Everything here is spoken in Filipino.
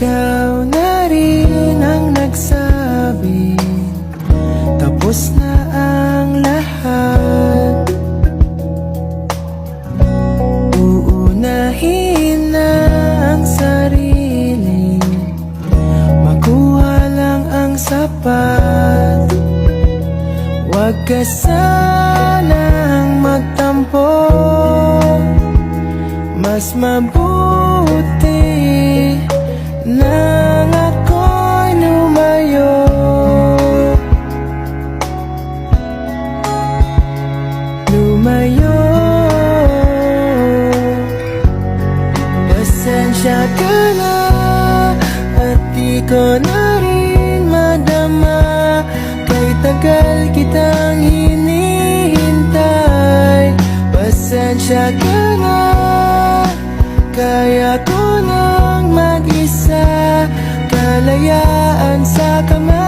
ikaw na rin ang nagsabi tapos na ang lahat. Uunahin na ang sarili, makuha lang ang sapat. Huwag ka sanang magtampo, mas mabuti nang ako'y lumayo. Lumayo. Pasensya ka na at di ko na rin madama, kay tagal kitang hinihintay. Pasensya ka na, kaya ko nang mag-isa, kalayaan sa kamay.